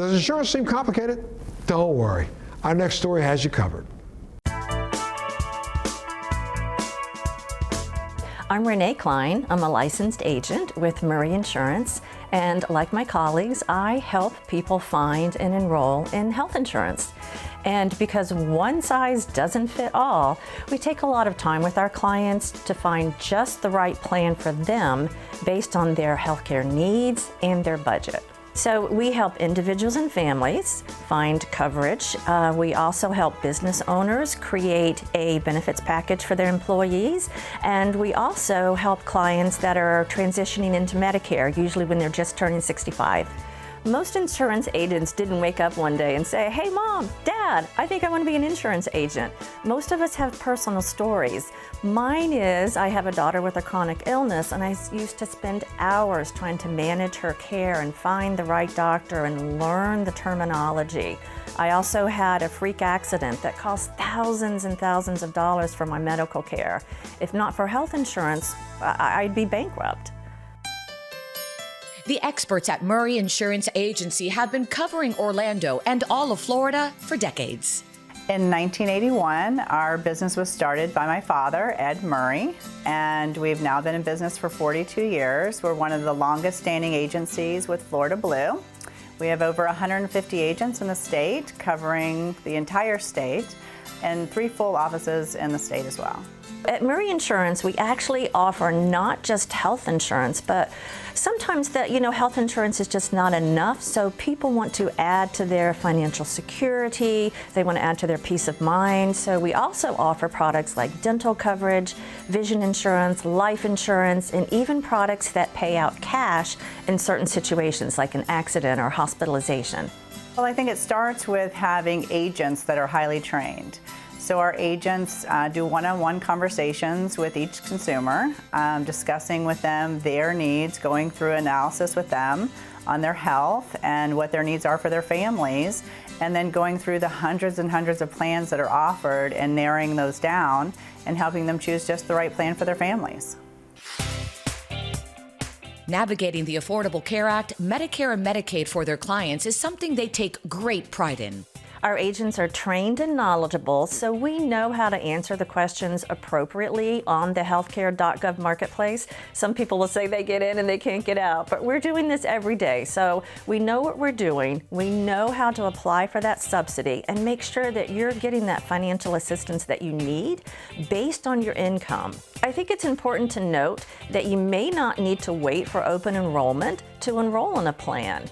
Does insurance seem complicated? Don't worry. Our next story has you covered. I'm Renee Klein. I'm a licensed agent with Murray Insurance, and like my colleagues, I help people find and enroll in health insurance. And because one size doesn't fit all, we take a lot of time with our clients to find just the right plan for them based on their healthcare needs and their budget. So we help individuals and families find coverage. We also help business owners create a benefits package for their employees. And we also help clients that are transitioning into Medicare, usually when they're just turning 65. Most insurance agents didn't wake up one day and say, "Hey Mom, Dad, I think I want to be an insurance agent." Most of us have personal stories. Mine is, I have a daughter with a chronic illness, and I used to spend hours trying to manage her care and find the right doctor and learn the terminology. I also had a freak accident that cost thousands and thousands of dollars for my medical care. If not for health insurance, I'd be bankrupt. The experts at Murray Insurance Agency have been covering Orlando and all of Florida for decades. In 1981, our business was started by my father, Ed Murray, and we've now been in business for 42 years. We're one of the longest standing agencies with Florida Blue. We have over 150 agents in the state, covering the entire state, and 3 full offices in the state as well. At Murray Insurance, we actually offer not just health insurance, but sometimes health insurance is just not enough, so people want to add to their financial security, they want to add to their peace of mind. So we also offer products like dental coverage, vision insurance, life insurance, and even products that pay out cash in certain situations like an accident or hospitalization. Well, I think it starts with having agents that are highly trained. So our agents do one-on-one conversations with each consumer, discussing with them their needs, going through analysis with them on their health and what their needs are for their families, and then going through the hundreds and hundreds of plans that are offered and narrowing those down and helping them choose just the right plan for their families. Navigating the Affordable Care Act, Medicare and Medicaid for their clients is something they take great pride in. Our agents are trained and knowledgeable, so we know how to answer the questions appropriately on the healthcare.gov marketplace. Some people will say they get in and they can't get out, but we're doing this every day. So we know what we're doing. We know how to apply for that subsidy and make sure that you're getting that financial assistance that you need based on your income. I think it's important to note that you may not need to wait for open enrollment to enroll in a plan.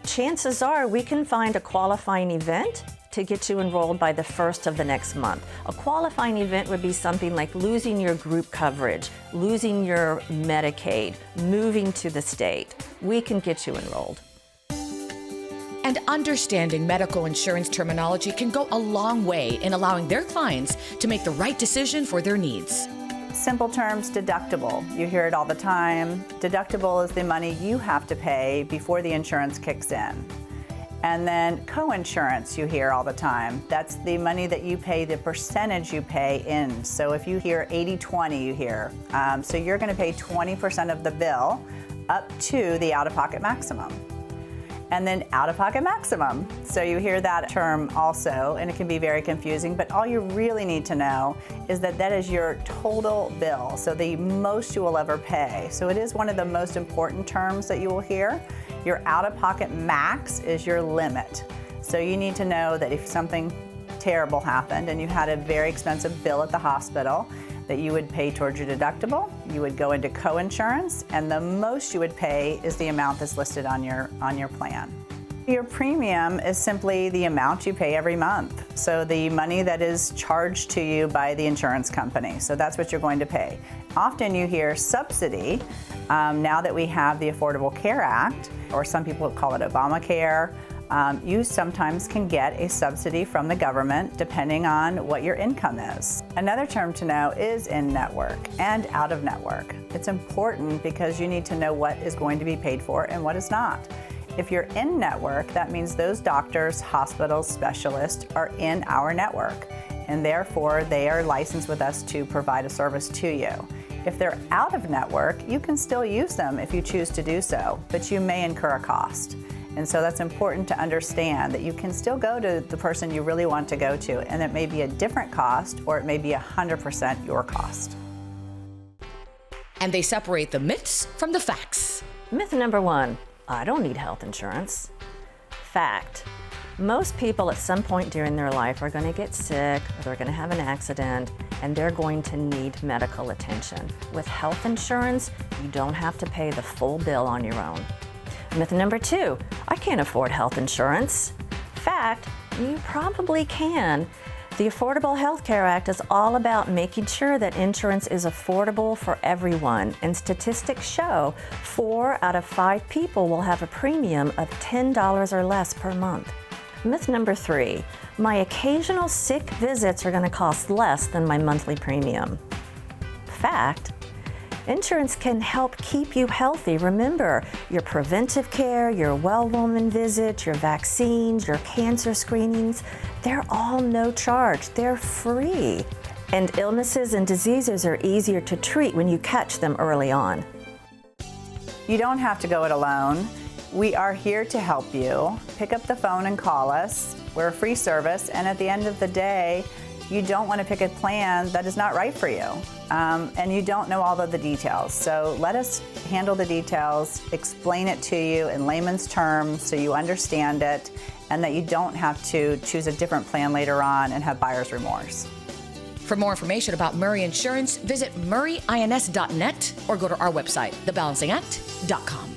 Chances are we can find a qualifying event to get you enrolled by the 1st of the next month. A qualifying event would be something like losing your group coverage, losing your Medicaid, moving to the state. We can get you enrolled. And understanding medical insurance terminology can go a long way in allowing their clients to make the right decision for their needs. Simple terms, deductible. You hear it all the time. Deductible is the money you have to pay before the insurance kicks in. And then co-insurance you hear all the time. That's the money that you pay, the percentage you pay in. So if you hear 80-20 you hear. So you're going to pay 20% of the bill up to the out-of-pocket maximum. And then out-of-pocket maximum. So you hear that term also, and it can be very confusing, but all you really need to know is that that is your total bill, so the most you will ever pay. So it is one of the most important terms that you will hear. Your out-of-pocket max is your limit. So you need to know that if something terrible happened and you had a very expensive bill at the hospital, that you would pay towards your deductible, you would go into co-insurance, and the most you would pay is the amount that's listed on your plan. Your premium is simply the amount you pay every month. So the money that is charged to you by the insurance company. So that's what you're going to pay. Often you hear subsidy, now that we have the Affordable Care Act, or some people call it Obamacare. You sometimes can get a subsidy from the government depending on what your income is. Another term to know is in-network and out-of-network. It's important because you need to know what is going to be paid for and what is not. If you're in-network, that means those doctors, hospitals, specialists are in our network, and therefore they are licensed with us to provide a service to you. If they're out of network, you can still use them if you choose to do so, but you may incur a cost. And so that's important to understand that you can still go to the person you really want to go to, and it may be a different cost or it may be 100% your cost. And they separate the myths from the facts. Myth number 1, I don't need health insurance. Fact, most people at some point during their life are going to get sick, or they're going to have an accident, and they're going to need medical attention. With health insurance, you don't have to pay the full bill on your own. Myth number 2, I can't afford health insurance. Fact, you probably can. The Affordable Health Care Act is all about making sure that insurance is affordable for everyone, and statistics show 4 out of 5 people will have a premium of $10 or less per month. Myth number 3, my occasional sick visits are going to cost less than my monthly premium. Fact, insurance can help keep you healthy. Remember, your preventive care, your well woman visits, your vaccines, your cancer screenings, they're all no charge. They're free. And illnesses and diseases are easier to treat when you catch them early on. You don't have to go it alone. We are here to help you. Pick up the phone and call us. We're a free service, and at the end of the day, you don't want to pick a plan that is not right for you, and you don't know all of the details. So let us handle the details, explain it to you in layman's terms so you understand it, and that you don't have to choose a different plan later on and have buyer's remorse. For more information about Murray Insurance, visit murrayins.net or go to our website, thebalancingact.com.